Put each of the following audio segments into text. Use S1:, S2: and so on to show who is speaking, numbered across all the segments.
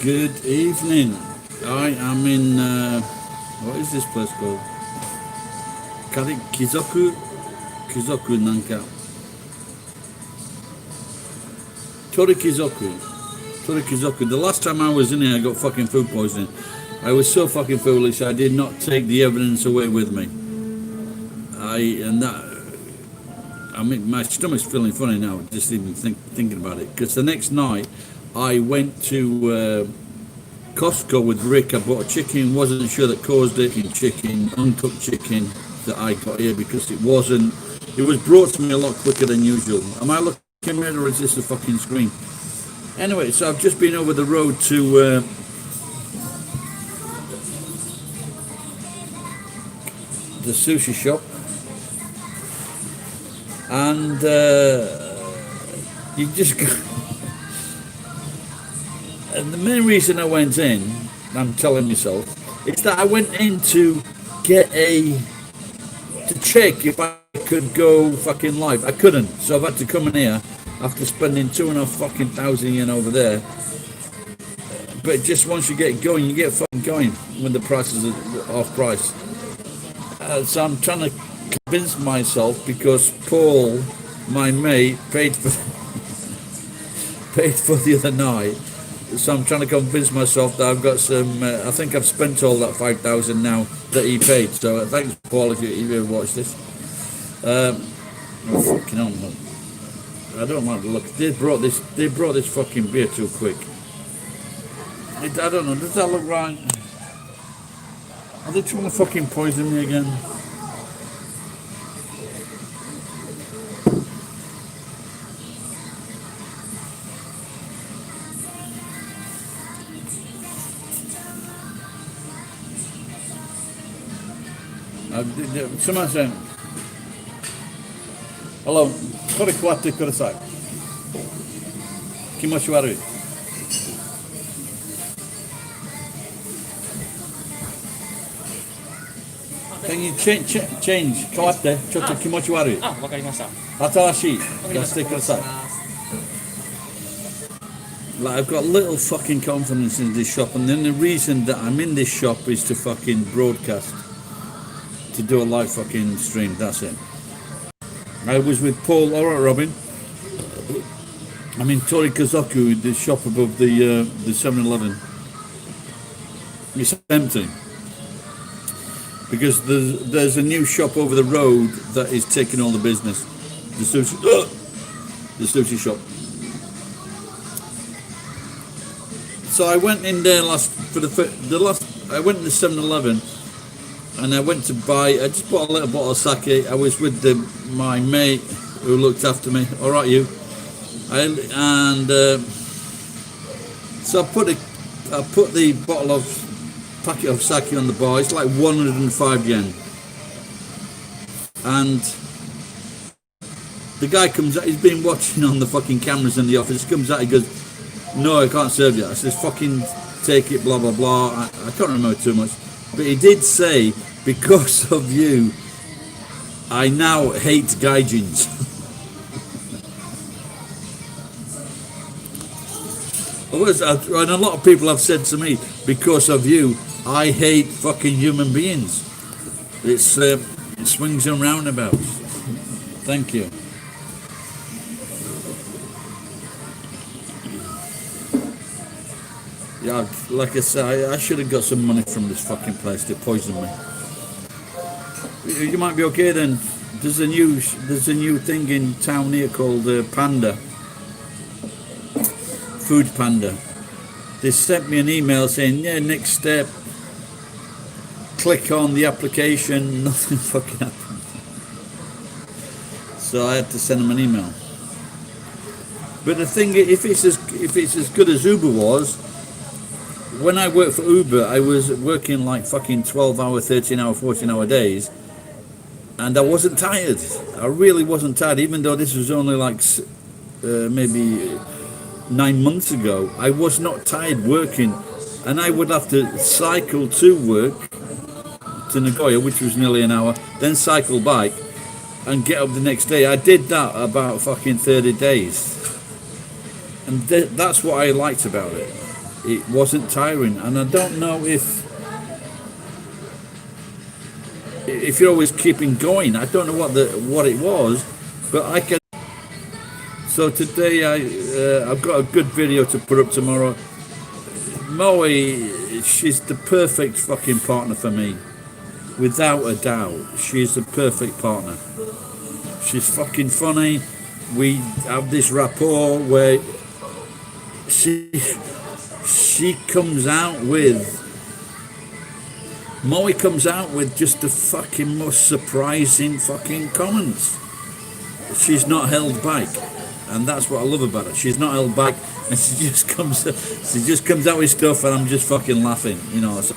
S1: Good evening. I am in, what is this place called? Kizoku? Kizoku Nanka. Torikizoku. Torikizoku. The last time I was in here, I got fucking food poisoning. I was so fucking foolish, I did not take the evidence away with me. I mean, my stomach's feeling funny now, just even thinking about it. Because the next night, I went to Costco with Rick. I bought a chicken, wasn't sure that caused it, chicken, uncooked chicken that I got here because it was brought to me a lot quicker than usual. Am I looking at or is this a fucking screen? Anyway, so I've just been over the road to the sushi shop, and you just go. And the main reason I went in, I'm telling myself, is that I went in to check if I could go fucking live. I couldn't, so I've had to come in here after spending 2,500 fucking yen over there. But just once you get going, you get fucking going when the prices are off price. So I'm trying to convince myself, because Paul, my mate, paid for the other night. So I'm trying to convince myself that I've got some. I think I've spent all that 5,000 now that he paid. So thanks, Paul, if you ever watch this. Fucking hell, man. I don't like the look. They brought this fucking beer too quick. I don't know. Does that look right? Are they trying to fucking poison me again? Someone saying, hello, これ配ってください。気持ち悪い。Can you change? 変わって。ちょっと気持ち悪い。
S2: わかりました。
S1: 新しい。出してください。Like, I've got little fucking confidence in this shop, and then the reason that I'm in this shop is to fucking broadcast, to do a live fucking stream. That's it. I was with Paul. All right, Robin. I'm in Torikazoku, the shop above the 7-Eleven. It's empty because there's a new shop over the road that is taking all the business. The sushi shop. So I went in there I went in the 7-Eleven, and I went to buy. I just bought a little bottle of sake. I was with my mate who looked after me. All right, you. So I put the packet of sake on the bar. It's like 105 yen. And the guy comes out. He's been watching on the fucking cameras in the office. He comes out. He goes, "No, I can't serve you." I says, "Fucking take it." Blah blah blah. I can't remember too much, but he did say, "Because of you, I now hate gaijins." And a lot of people have said to me, "Because of you, I hate fucking human beings." It swings and roundabouts. Thank you. Yeah, like I say, I should have got some money from this fucking place. They poisoned me. You might be okay then. There's a new thing in town here called Panda. Food Panda. They sent me an email saying, "Yeah, next step. Click on the application." Nothing fucking happened. So I had to send them an email. But the thing, if it's as good as Uber was, when I worked for Uber, I was working like fucking 12-hour, 13-hour, 14-hour days, and I wasn't tired. I really wasn't tired, even though this was only like maybe 9 months ago. I was not tired working, and I would have to cycle to work to Nagoya, which was nearly an hour, then cycle back and get up the next day. I did that about fucking 30 days, and that's what I liked about it. It wasn't tiring, and I don't know if you're always keeping going. I don't know what it was, but I can. So today I've got a good video to put up tomorrow. Moe, she's the perfect fucking partner for me, without a doubt. She's the perfect partner. She's fucking funny. We have this rapport where she comes out with. Moe comes out with just the fucking most surprising fucking comments. She's not held back, and that's what I love about her. She's not held back, and she just comes out with stuff, and I'm just fucking laughing, you know. So,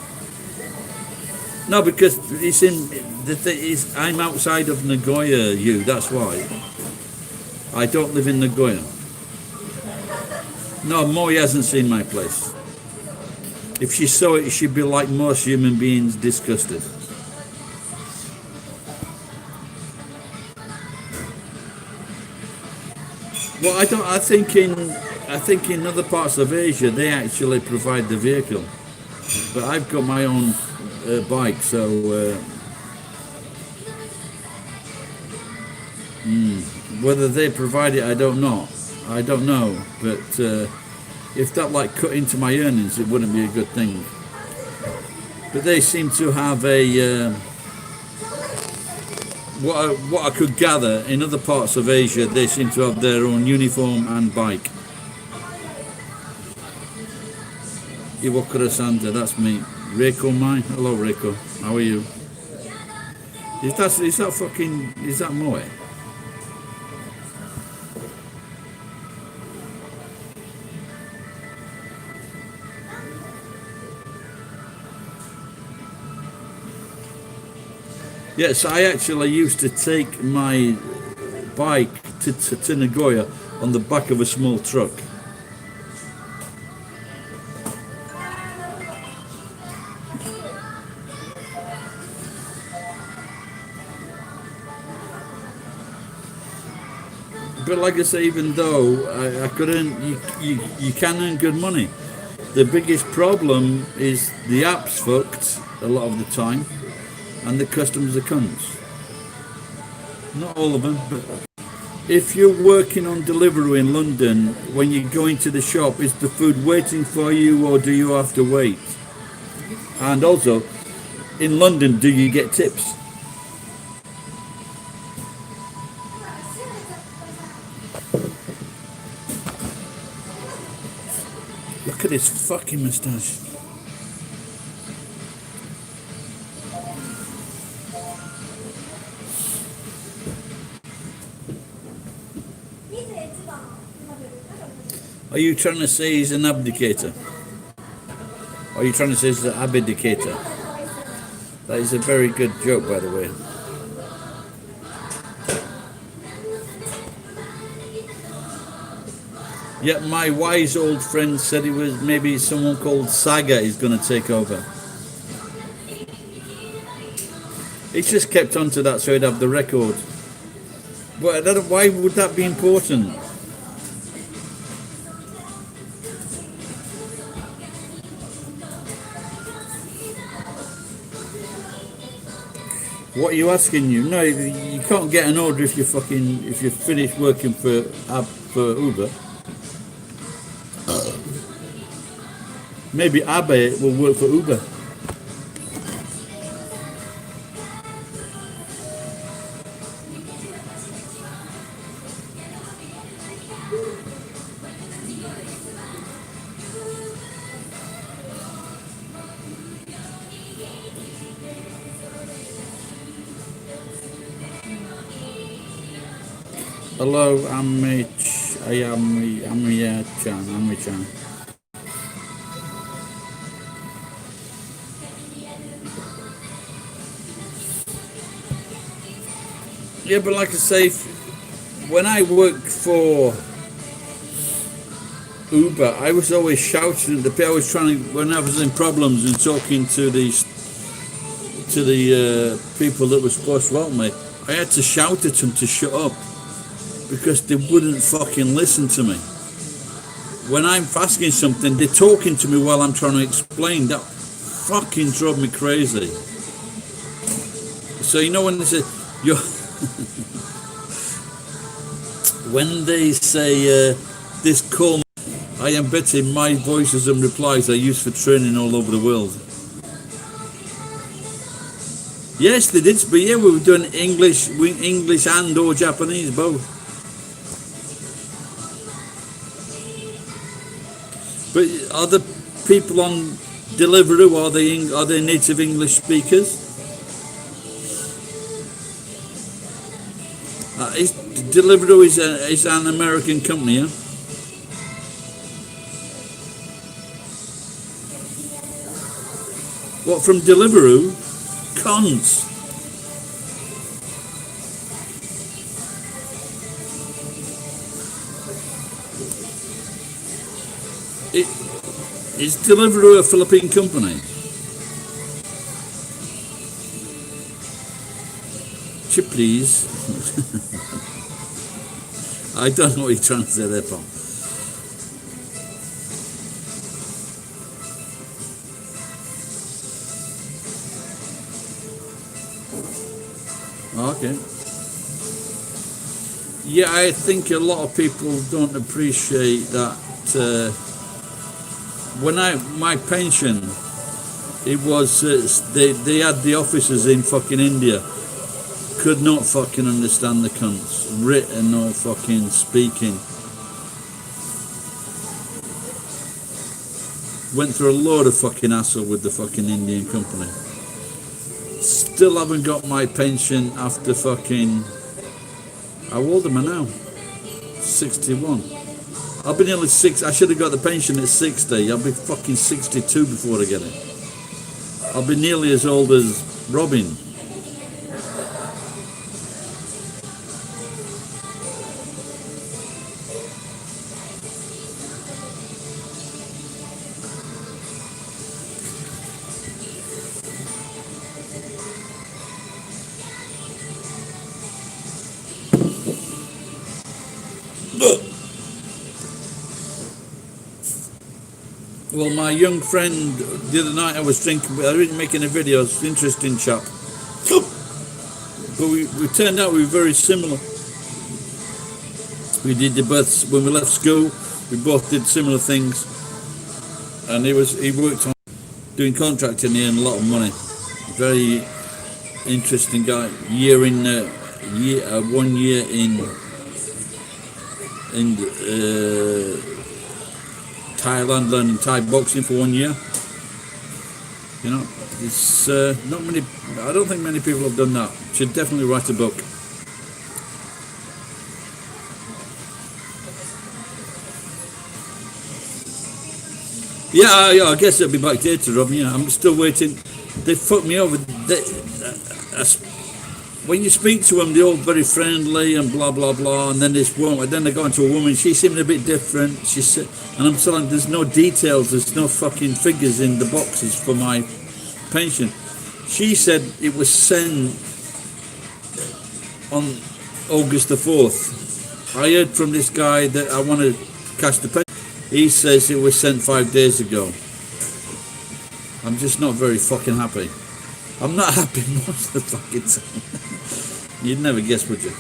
S1: no, because it's in I'm outside of Nagoya. That's why. I don't live in Nagoya. No, Moe hasn't seen my place. If she saw it, she'd be like most human beings, disgusted. Well, I think in other parts of Asia they actually provide the vehicle, but I've got my own bike, so whether they provide it, I don't know. But if that like cut into my earnings, it wouldn't be a good thing. But they seem to have a what I could gather in other parts of Asia, they seem to have their own uniform and bike. Iwakura Santa, that's me. Reiko Mai, hello Reiko, how are you? Is that Moe? Yes, I actually used to take my bike to Nagoya on the back of a small truck. But like I say, even though I could earn, you can earn good money. The biggest problem is the app's fucked a lot of the time. And the customers are cunts. Not all of them, but if you're working on delivery in London, when you go into the shop, is the food waiting for you or do you have to wait? And also, in London, do you get tips? Look at his fucking moustache. Are you trying to say he's an abdicator? Or are you trying to say he's an abdicator? That is a very good joke, by the way. Yeah, my wise old friend said it was maybe someone called Saga is going to take over. He just kept on to that so he'd have the record. But why would that be important? What are you asking you? No, you can't get an order if you're finished working for Uber. Maybe Abe will work for Uber. Hello, Ami-chan. Yeah, but like I say, when I worked for Uber, I was always shouting at the people. I was trying to, when I was in problems and talking to the people that were supposed to help me, I had to shout at them to shut up because they wouldn't fucking listen to me. when I'm asking something, they're talking to me while I'm trying to explain. That fucking drove me crazy. So you know when they say you're when they say this call, I am betting my voices and replies are used for training all over the world. Yes, they did, but yeah, we were doing English and or Japanese, both. But are the people on Deliveroo, are they native English speakers? Deliveroo is an American company, yeah? What, from Deliveroo? Cons. Is Deliveroo a Philippine company? Chip, please. I don't know what you're trying to say there, Paul. Okay. Yeah, I think a lot of people don't appreciate that. When my pension, it was they had the officers in fucking India, could not fucking understand the cunts, written or fucking speaking. Went through a load of fucking hassle with the fucking Indian company. Still haven't got my pension after fucking, how old am I now? 61. I'll be nearly 6. I should have got the pension at 60. I'll be fucking 62 before I get it. I'll be nearly as old as Robin. Well, my young friend, the other night I was thinking, I didn't make any videos, interesting chap. But we turned out we were very similar. We did the births, when we left school, we both did similar things. And he worked on doing contracting, he earned a lot of money. Very interesting guy. 1 year in Thailand, learning Thai boxing for 1 year. You know, it's not many. I don't think many people have done that. Should definitely write a book. Yeah, I guess it'll be back later, Rob. Yeah, I'm still waiting. They fucked me over. When you speak to them, they're all very friendly and blah blah blah, and then this woman, then they got into a woman. She seemed a bit different. She said, and I'm telling, there's no details, there's no fucking figures in the boxes for my pension. She said it was sent on August the 4th. I heard from this guy that I want to cash the pension. He says it was sent 5 days ago. I'm just not very fucking happy. I'm not happy most of the fucking time. You'd never guess, would you?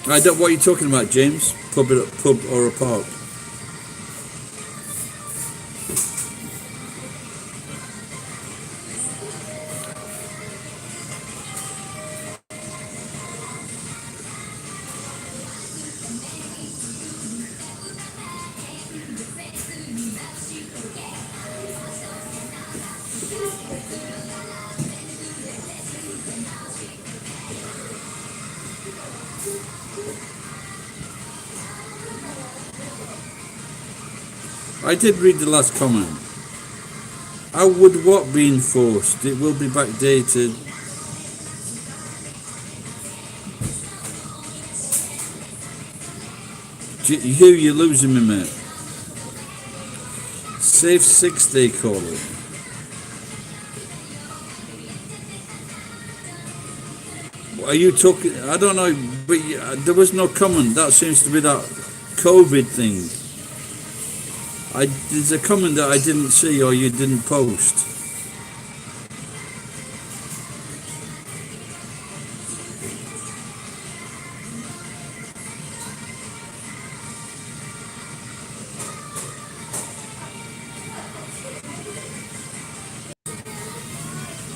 S1: What are you talking about, James? Pub or a park? I did read the last comment. How would what be enforced? It will be backdated. Hugh, you're losing me, mate. Safe 6, they call it. Are you talking? I don't know, but there was no comment. That seems to be that COVID thing. There's a comment that I didn't see or you didn't post.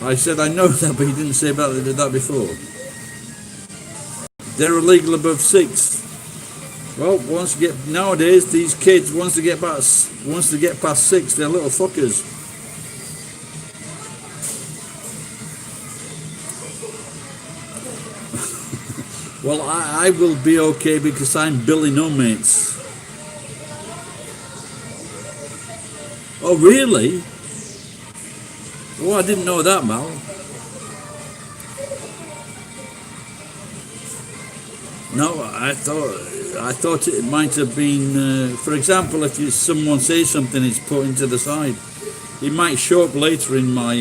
S1: I said I know that, but you didn't say about that before. They're illegal above 6. Well, once you get nowadays, these kids once they get past 6, they're little fuckers. Well, I will be okay because I'm Billy No Mates. Oh, really? Oh, I didn't know that, Mal. No, I thought it might have been. For example, if someone says something, it's put into the side. It might show up later in my,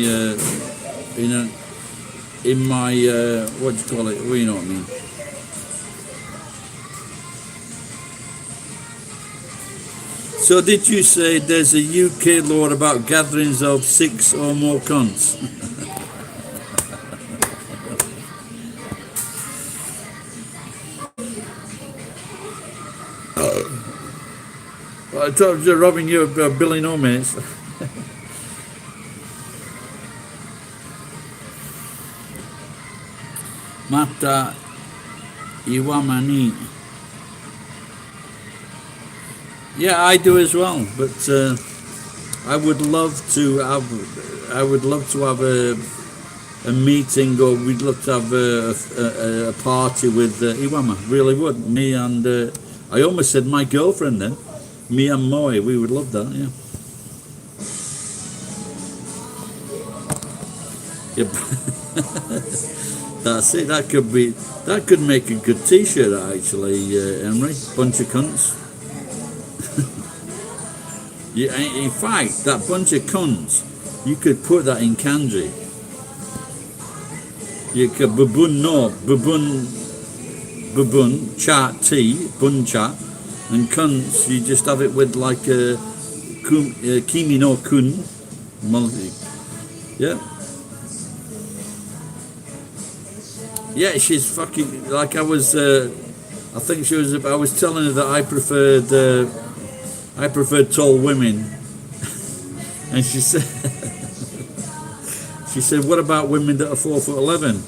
S1: what do you call it? Well, you know what I mean. So did you say there's a UK law about gatherings of 6 or more cunts? I told you, robbing you of Billy No Mates. Mata Iwamani. Yeah, I do as well, but I would love to have a meeting, or we'd love to have a party with Iwama. Really would. Me and I almost said my girlfriend then. Me and Moe, we would love that. Yeah. Yep. That's it. That could make a good T-shirt actually, Emery. Bunch of cunts. Yeah, in fact, that bunch of cunts, you could put that in kanji. You could bubun, cha tea, bun cha, and cunts. You just have it with like a kimi no kun, yeah. Yeah, she's fucking like I was. I think she was. I was telling her that I preferred tall women, and she said, "What about women that are 4'11"?"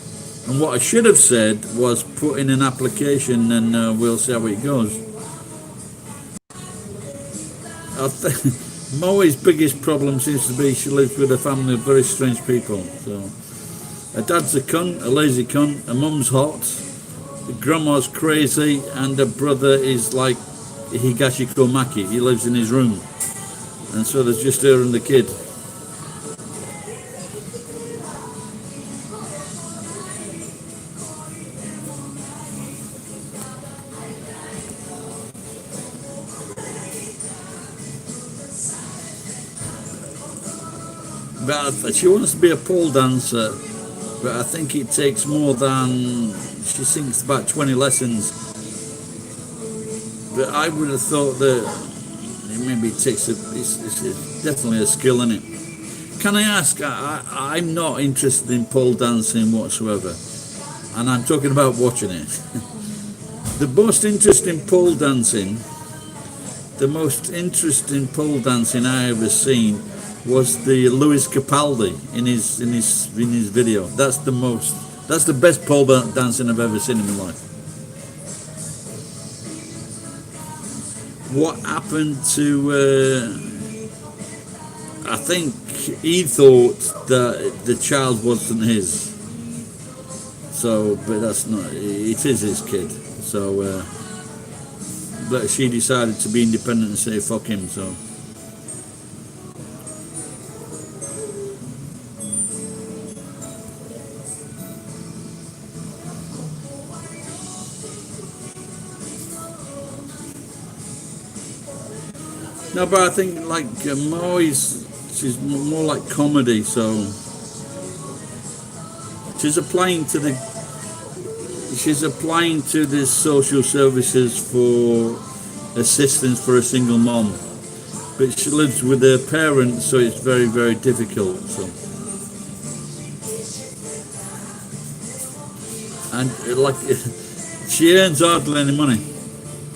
S1: And what I should have said was, "Put in an application, and we'll see how it goes." I think Moe's biggest problem seems to be she lives with a family of very strange people. So. Her dad's a cunt, a lazy cunt, her mum's hot, her grandma's crazy, and her brother is like Higashi Komaki. He lives in his room. And so there's just her and the kid. But she wants to be a pole dancer. But I think it takes more than, she thinks about 20 lessons. But I would have thought that maybe it takes it's definitely a skill in it. Can I ask, I'm not interested in pole dancing whatsoever. And I'm talking about watching it. The most interesting pole dancing I ever seen was the Louis Capaldi in his video. That's the best pole dancing I've ever seen in my life. What happened to I think he thought that the child wasn't his. So, but that's not, it is his kid. So but she decided to be independent and say fuck him, so. No, but I think like she's more like comedy, so she's applying to the social services for assistance for a single mom, but she lives with her parents, so it's very, very difficult. So, and like she earns hardly any money,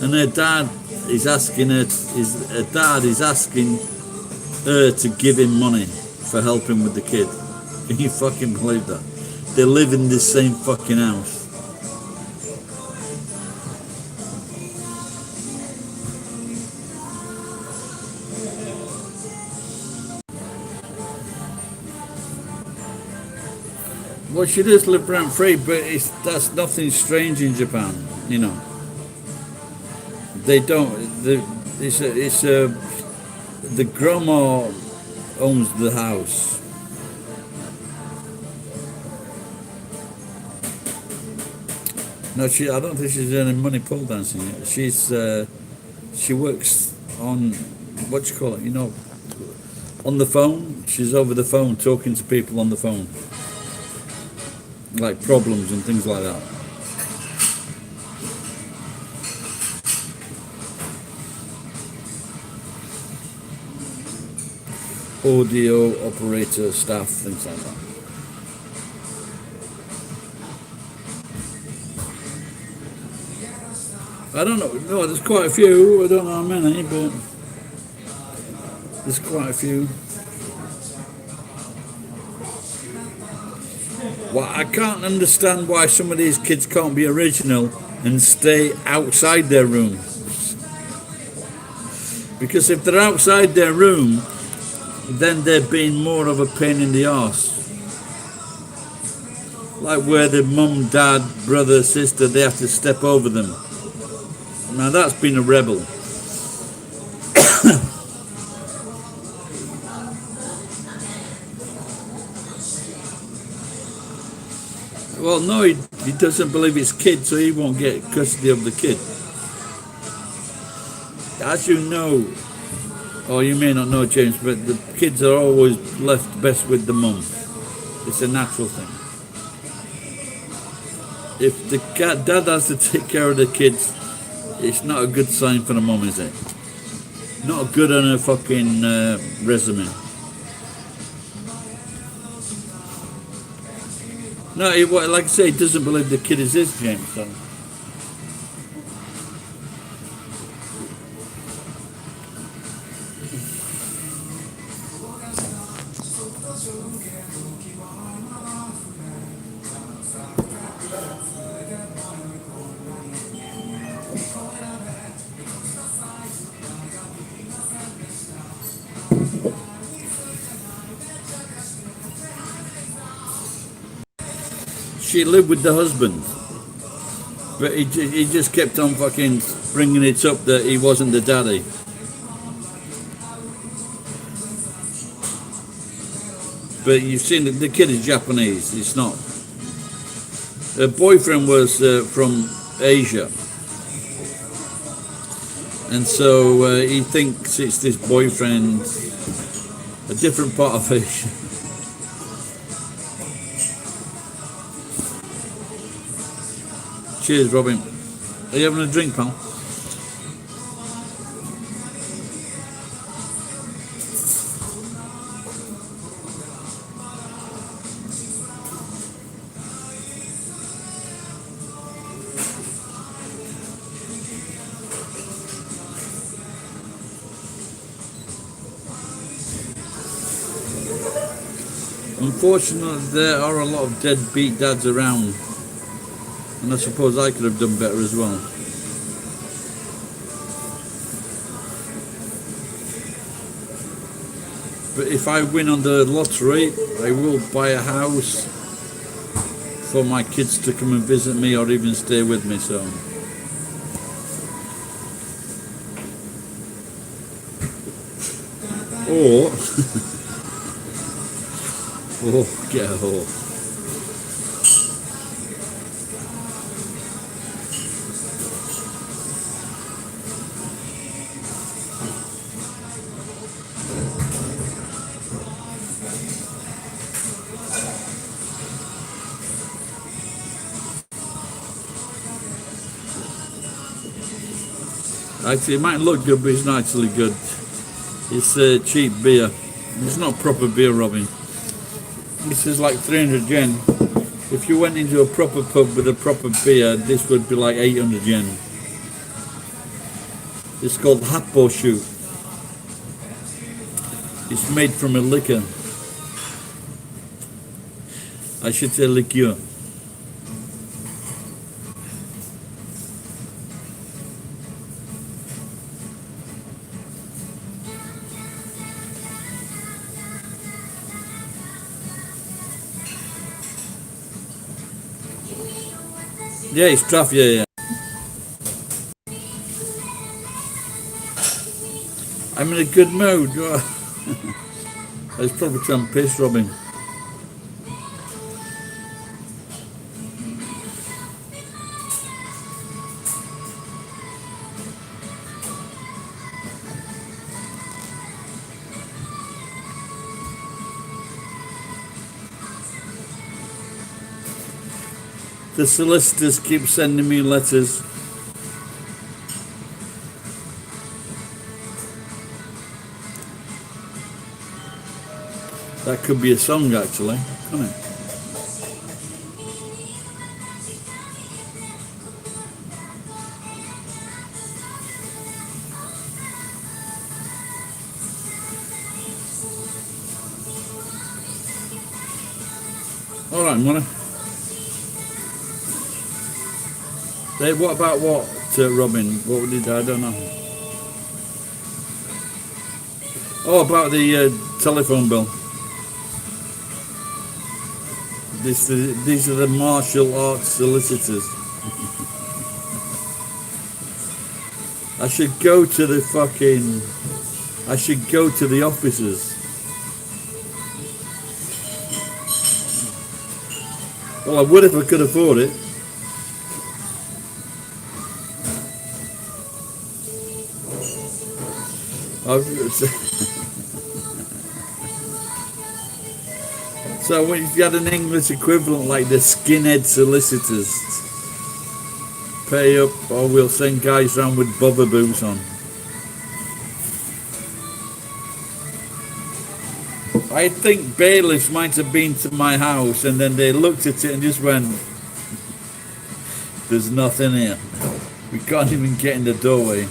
S1: and her dad is asking her to give him money for helping with the kid. Can you fucking believe that? They live in this same fucking house. Well, she does live rent free, but that's nothing strange in Japan, you know. They don't. The grandma owns the house. No, I don't think she's earning money pole dancing yet. She works on, what do you call it, you know, on the phone. She's over the phone talking to people on the phone. Like problems and things like that. Audio operator, staff, things like that. I don't know. No, there's quite a few. I don't know how many, but there's quite a few. Well, I can't understand why some of these kids can't be original and stay outside their room. Because if they're outside their room, then they're being more of a pain in the arse. Like where the mum, dad, brother, sister, they have to step over them. Now that's been a rebel. Well, no, he doesn't believe his kid, so he won't get custody of the kid. As you know, or you may not know, James, but the kids are always left best with the mum. It's a natural thing. If the dad has to take care of the kids, it's not a good sign for the mum, is it? Not good on her fucking resume. No, like I say, he doesn't believe the kid is his, James. So. She lived with the husband, but he just kept on fucking bringing it up that he wasn't the daddy. But you've seen the kid is Japanese. It's not. Her boyfriend was from Asia, and so he thinks it's this boyfriend, a different part of Asia. Cheers, Robin. Are you having a drink, pal? Unfortunately, there are a lot of deadbeat dads around. And I suppose I could have done better as well. But if I win on the lottery, I will buy a house for my kids to come and visit me or even stay with me. So, or oh, get a horse. Actually, it might look good, but it's not actually good. It's cheap beer. It's not proper beer, Robin. This is like 300 yen. If you went into a proper pub with a proper beer, this would be like 800 yen. It's called Happoshu. It's made from a liquor. I should say liqueur. Yeah, it's tough, yeah. I'm in a good mood. It's probably some piss, Robin. The solicitors keep sending me letters. That could be a song, actually, couldn't it? All right, money. Hey, what about what, Robin? What did I don't know. Oh, about the telephone bill. These are the martial arts solicitors. I should go to the offices. Well, I would if I could afford it. So when you've got an English equivalent like the skinhead solicitors, pay up or we'll send guys around with bobber boots on. I think bailiffs might have been to my house and then they looked at it and just went, there's nothing here. We can't even get in the doorway.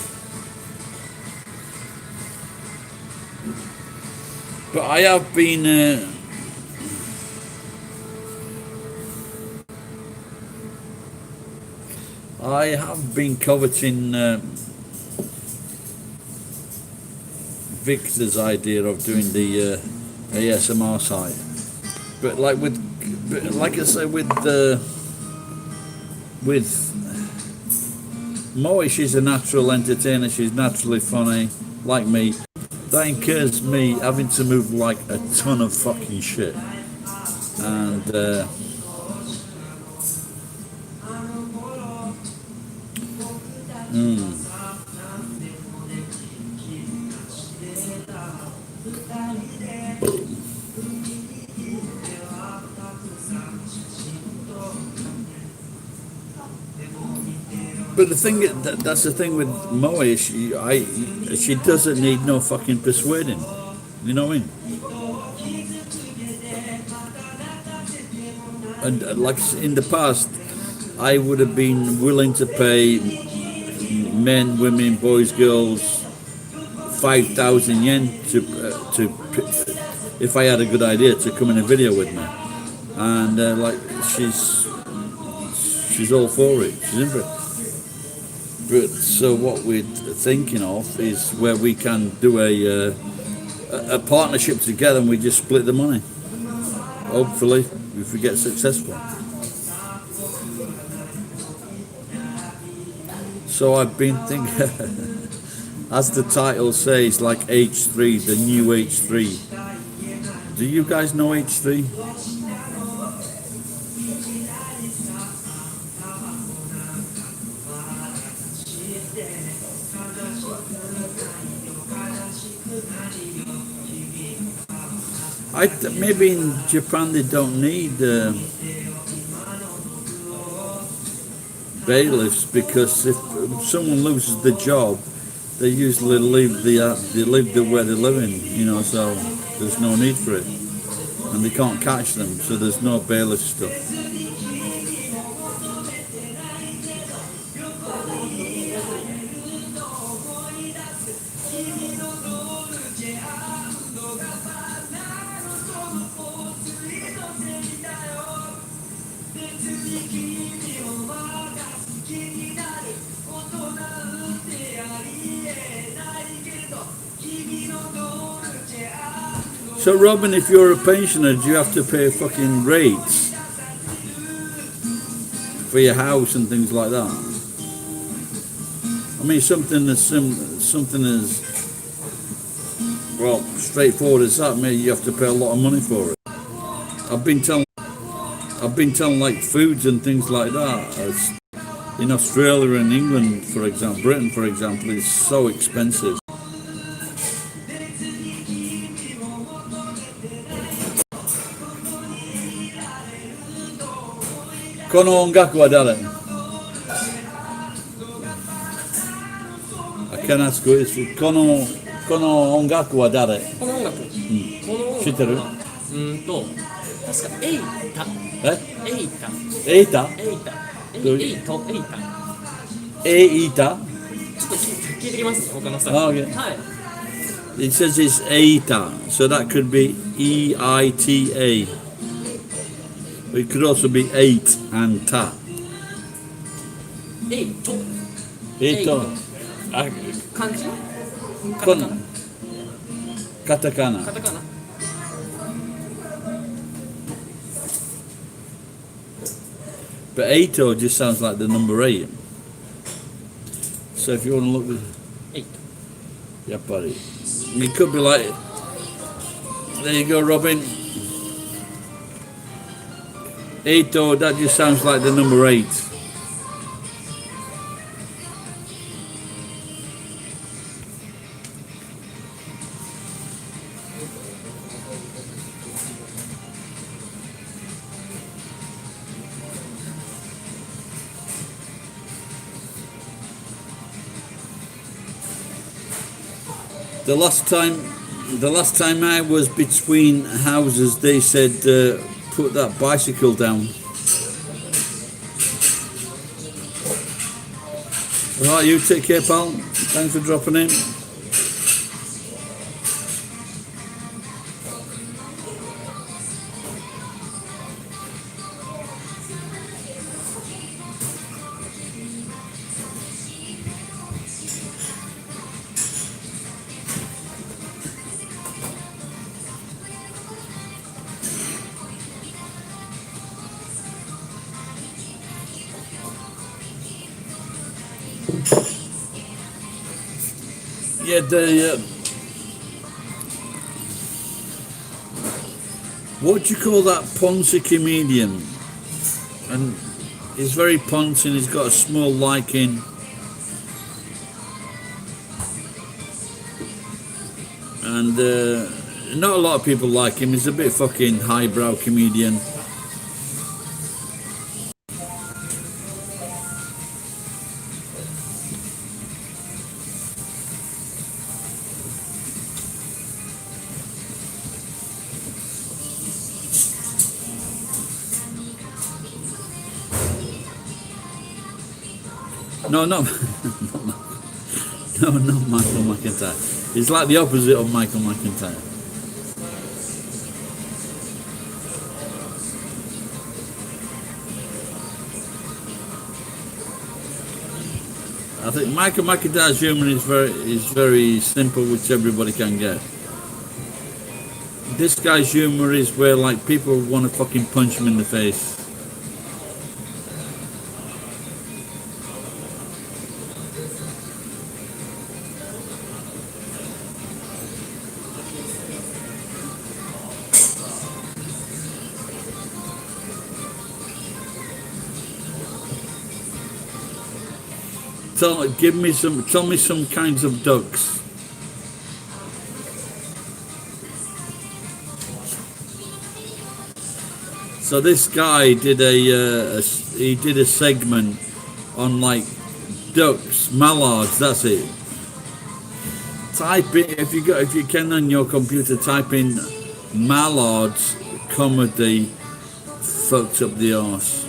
S1: But I have been coveting Victor's idea of doing the ASMR site, but like I say, with Moe, she's a natural entertainer. She's naturally funny, like me. That incurs me having to move like a ton of fucking shit, and but the thing that's the thing with Moe. She doesn't need no fucking persuading. You know what I mean? And like in the past, I would have been willing to pay men, women, boys, girls 5,000 yen to if I had a good idea to come in a video with me, and like she's all for it. She's in for it. But so what we're thinking of is where we can do a partnership together and we just split the money. Hopefully, if we get successful. So I've been thinking, as the title says, like H3, the new H3. Do you guys know H3? Maybe in Japan they don't need bailiffs, because if someone loses the job, they usually live the where they're living, you know, so there's no need for it, and they can't catch them, so there's no bailiff stuff. So Robin, if you're a pensioner, do you have to pay fucking rates for your house and things like that? I mean, something as well straightforward as that, maybe you have to pay a lot of money for it. I've been telling like foods and things like that. In Australia and England, for example, Britain, for example, is so expensive. Kono ongaku wa dare? I can ask you, it's kono ongaku wa dare?
S2: この音楽、この
S1: 知ってる？
S2: 確かエイタ。
S1: え？
S2: エイタ。
S1: エイタ？
S2: エイタ。
S1: どう
S2: エイト。エイタ。
S1: エイタ？
S2: ちょっと聞いてきますね、他のスタッフ。
S1: Oh, okay.
S2: はい。
S1: It says it's eita, so that could be E-I-T-A. It could also be eight and ta.
S2: エイト。
S1: Eito.
S2: 漢字？カタカナ。
S1: Katakana.
S2: カタカナ。
S1: But eito just sounds like the number 8. So if you want to look at...
S2: エイト。
S1: Yeah, buddy. It could be like... There you go, Robin. Eito, that just sounds like the number 8. The last time I was between houses, they said put that bicycle down. Alright, you take care, pal. Thanks for dropping in. Yeah, what do you call that Ponzi comedian? And he's very Ponzi and he's got a small liking. And not a lot of people like him. He's a bit fucking highbrow comedian. No, not Michael McIntyre. He's like the opposite of Michael McIntyre. I think Michael McIntyre's humour is very simple, which everybody can get. This guy's humour is where like people want to fucking punch him in the face. Tell me some kinds of ducks. So this guy did a segment on like ducks, mallards, that's it. type in if you can on your computer type in Mallard's comedy fucked up the arse,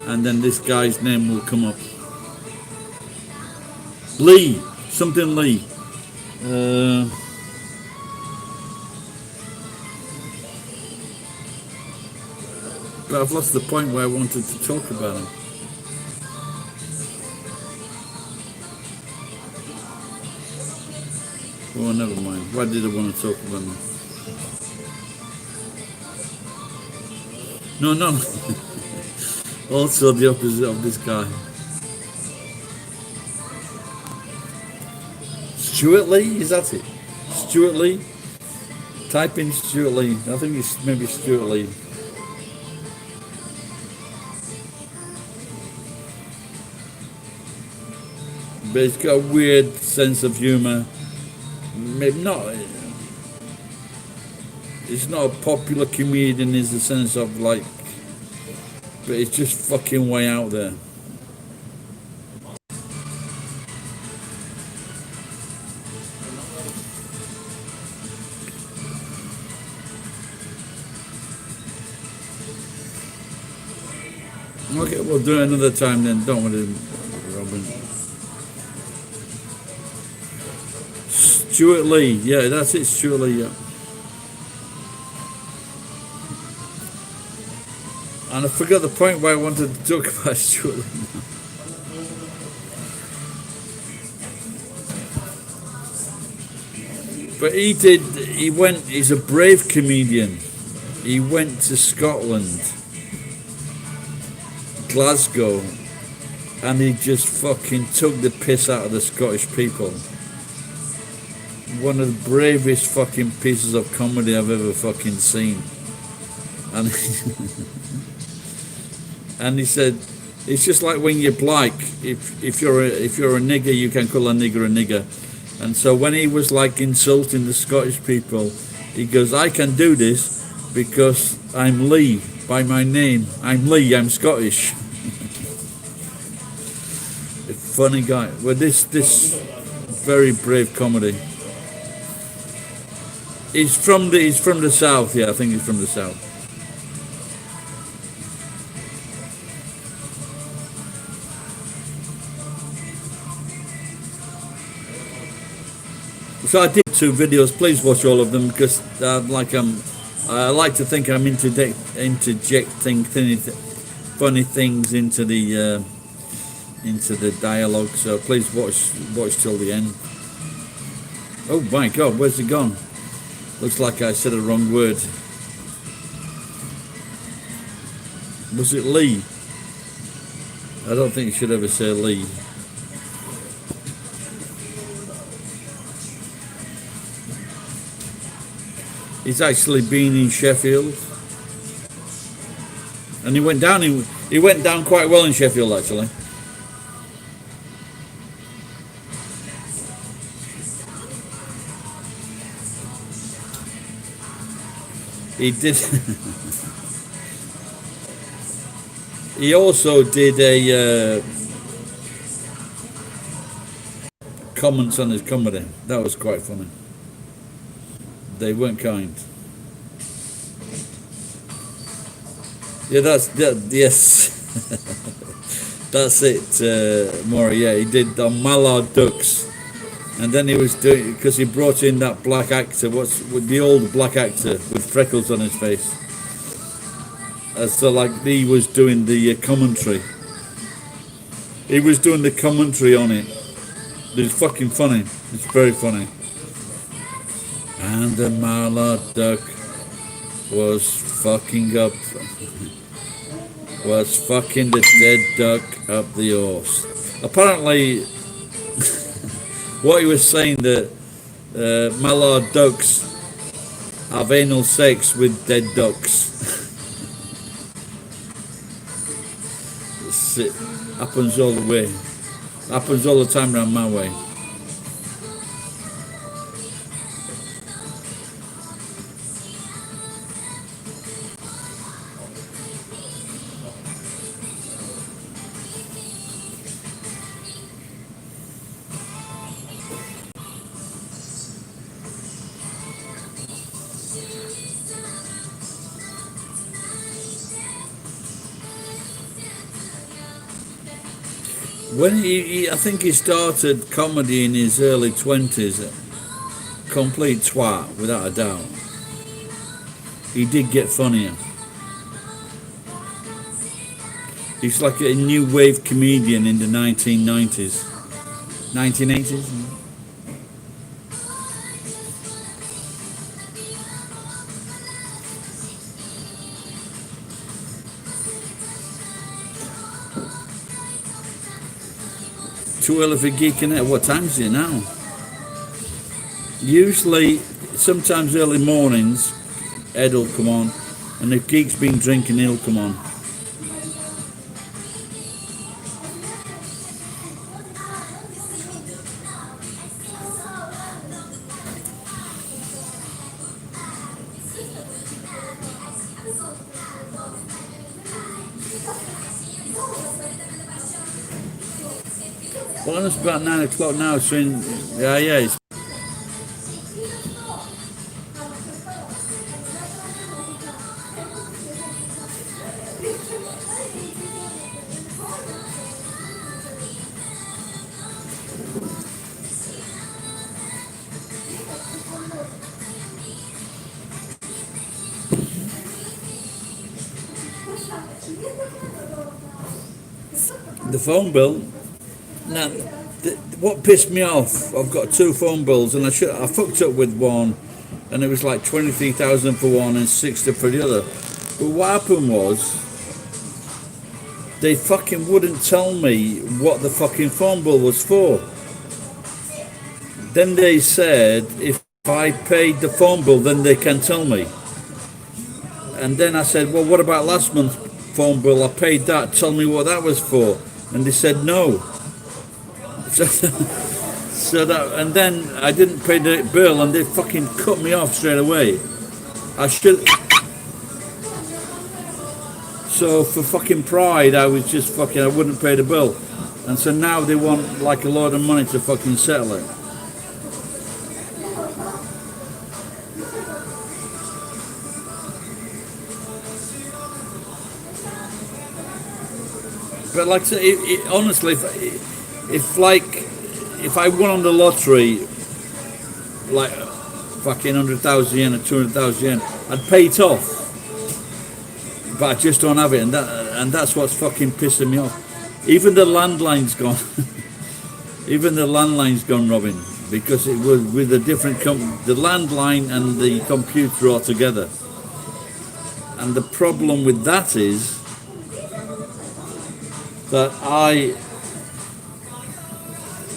S1: and then this guy's name will come up. Lee, something Lee. But I've lost the point where I wanted to talk about him. Oh, never mind. Why did I want to talk about him? No. Also the opposite of this guy. Stuart Lee, is that it? Stuart Lee? Type in Stuart Lee. I think it's maybe Stuart Lee. But it's got a weird sense of humour. Maybe not. It's not a popular comedian in the sense of like, but it's just fucking way out there. Okay, we'll do it another time then, don't worry, Robin. Stuart Lee, yeah, that's it, Stuart Lee, yeah. And I forgot the point where I wanted to talk about Stuart Lee. But he's a brave comedian. He went to Scotland, Glasgow, and he just fucking took the piss out of the Scottish people. One of the bravest fucking pieces of comedy I've ever fucking seen. And and he said, it's just like when you're black, if you're a nigger, you can call a nigger. And so when he was like insulting the Scottish people, he goes, I can do this because I'm Lee by my name. I'm Lee, I'm Scottish. A funny guy. Well, this very brave comedy. He's from the south, yeah, I think he's from the south. So I did 2 videos. Please watch all of them because I like to think I'm interjecting funny things into the dialogue. So please watch till the end. Oh my God, where's it gone? Looks like I said a wrong word. Was it Lee? I don't think you should ever say Lee. He's actually been in Sheffield, and he went down quite well in Sheffield actually. He did. He also did a comments on his comedy. That was quite funny. They weren't kind. Yeah, yes. That's it, Maury. Yeah, he did on Mallard Ducks. And then he was doing, because he brought in that black actor, with the old black actor with freckles on his face. So like he was doing the commentary. He was doing the commentary on it. It's fucking funny. It's very funny. And the Mallard Duck was fucking the dead duck up the horse. Apparently, what he was saying that Mallard ducks have anal sex with dead ducks. It happens all the way. Happens all the time around my way. When I think he started comedy in his early 20s, complete twat, without a doubt. He did get funnier. He's like a new wave comedian in the 1990s. 1980s? Too early for geeking out. What time is it now? Usually, sometimes early mornings, Ed will come on, and if Geek's been drinking, he'll come on. Well, it's about 9 o'clock now, so yeah, it's the phone bill. Now, what pissed me off, I've got 2 phone bills, and I fucked up with one, and it was like 23,000 for one and 60 for the other. But what happened was, they fucking wouldn't tell me what the fucking phone bill was for. Then they said, if I paid the phone bill, then they can tell me. And then I said, well, what about last month's phone bill? I paid that, tell me what that was for. And they said no. So that, and then I didn't pay the bill, and they fucking cut me off straight away. I should. So for fucking pride, I was just fucking, I wouldn't pay the bill, and so now they want like a load of money to fucking settle it. But like, honestly, if I won on the lottery, like fucking 100,000 yen or 200,000 yen, I'd pay it off. But I just don't have it, and that's what's fucking pissing me off. Even the landline's gone. Even the landline's gone, Robin, because it was with a different the landline and the computer all together. And the problem with that is that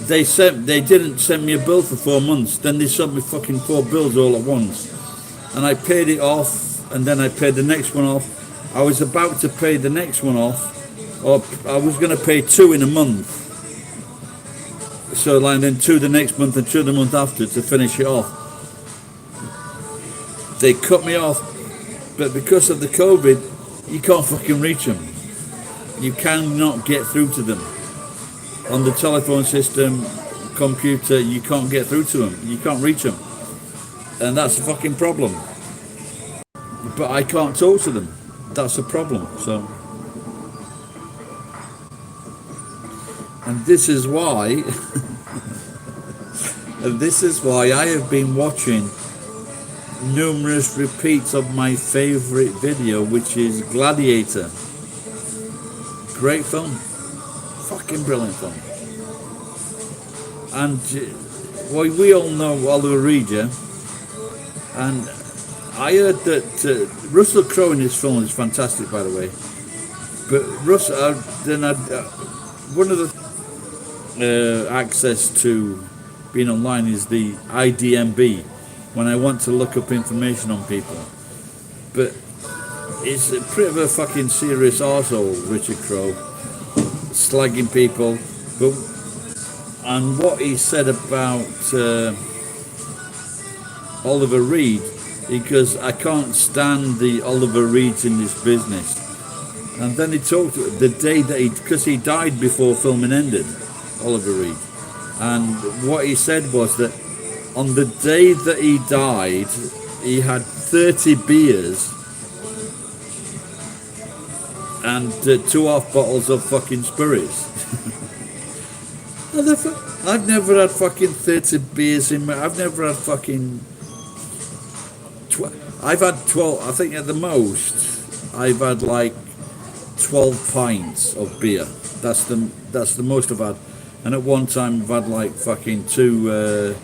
S1: they didn't send me a bill for 4 months. Then they sent me fucking 4 bills all at once, and I paid it off, and then I paid the next one off. I was about to pay the next one off, or I was going to pay 2 in a month. So like then 2 the next month and 2 the month after to finish it off. They cut me off, but because of the COVID, you can't fucking reach them. You cannot get through to them. On the telephone system, computer, you can't get through to them. You can't reach them. And that's a fucking problem. But I can't talk to them. That's a problem. So, and this is why I have been watching numerous repeats of my favorite video, which is Gladiator. Great film. Fucking brilliant film. And well, we all know Oliver Reed, yeah? And I heard that Russell Crowe in his film is fantastic, by the way. But one of the access to being online is the IDMB, when I want to look up information on people. But it's a pretty of a fucking serious arsehole, Richard Crowe, slagging people. And what he said about Oliver Reed, because I can't stand the Oliver Reeds in this business. And then he talked the day that because he died before filming ended, Oliver Reed. And what he said was that on the day that he died, he had 30 beers and 2 half bottles of fucking spirits. I've never had fucking 30 beers in my. I've never had fucking. I've had 12. I think at the most, I've had like 12 pints of beer. That's the most I've had. And at one time, I've had like fucking two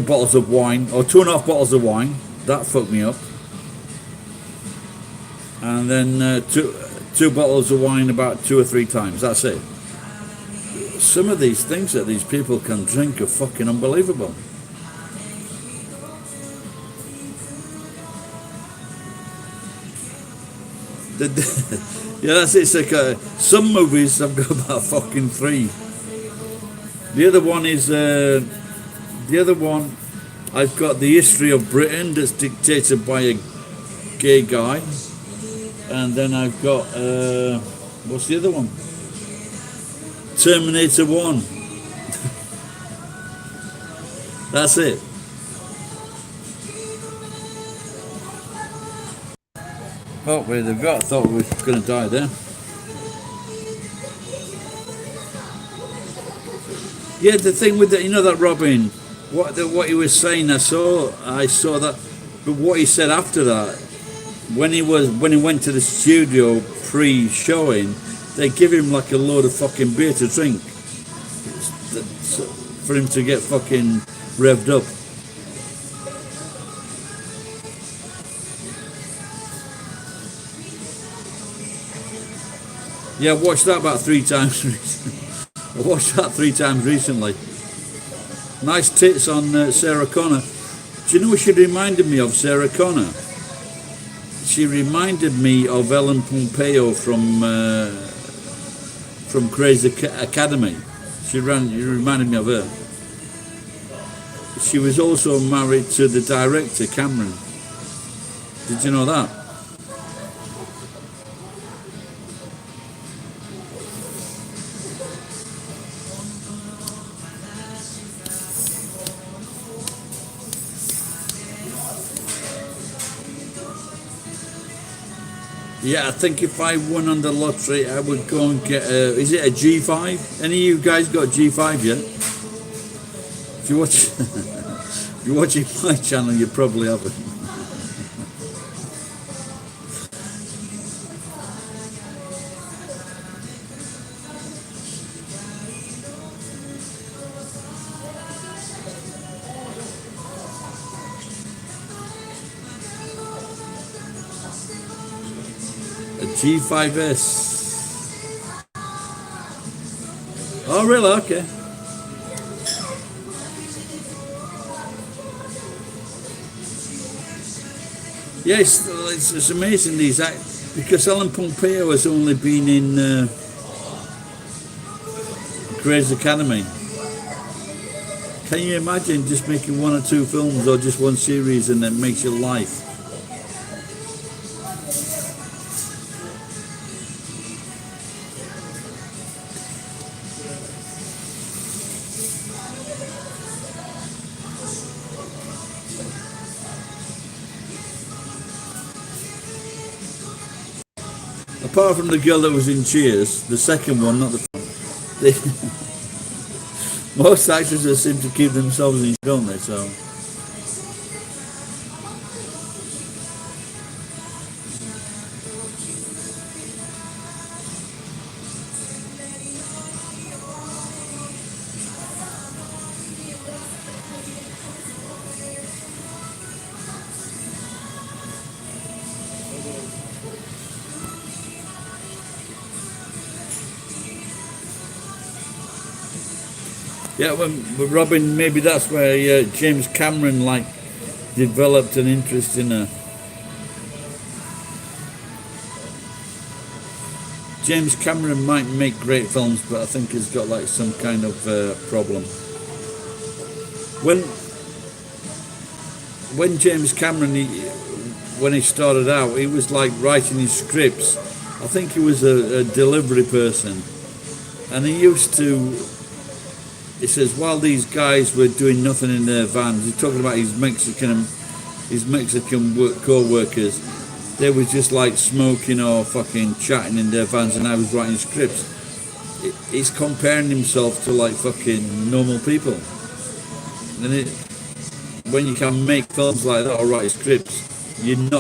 S1: bottles of wine, or 2.5 bottles of wine. That fucked me up. And then two bottles of wine about 2 or 3 times. That's it. Some of these things that these people can drink are fucking unbelievable. Yeah, that's it. It's like some movies I've got about fucking 3. The other one is the other one. I've got the history of Britain that's dictated by a gay guy, and then I've got what's the other one? Terminator 1. That's it. Oh, where they've got. I thought we were going to die there. Yeah, the thing with that, you know that Robin, what he was saying, I saw that, but what he said after that, when he went to the studio pre-showing, they give him like a load of fucking beer to drink for him to get fucking revved up. Yeah, I watched that about 3 times recently. I watched that 3 times recently. Nice tits on Sarah Connor. Do you know what she reminded me of, Sarah Connor? She reminded me of Ellen Pompeo from Crazy Academy. She reminded me of her. She was also married to the director, Cameron. Did you know that? Yeah, I think if I won on the lottery, I would go and get is it a G5? Any of you guys got a G5 yet? If you watch, if you're watching my channel, you probably haven't. A G5S. Oh, really? Okay. Yes, it's amazing these acts, because Ellen Pompeo has only been in Grey's Academy. Can you imagine just making 1 or 2 films or just 1 series and it makes your life? Apart from the girl that was in Cheers, the second one, not the most actresses seem to keep themselves in, don't they? So yeah, well, Robin, maybe that's where James Cameron like developed an interest in her. James Cameron might make great films, but I think he's got like some kind of problem. When James Cameron, when he started out, he was like writing his scripts. I think he was a delivery person, and he used to. He says while these guys were doing nothing in their vans, he's talking about his Mexican co-workers. They were just like smoking or fucking chatting in their vans, and I was writing scripts. he's comparing himself to like fucking normal people. And when you can make films like that or write scripts, you're not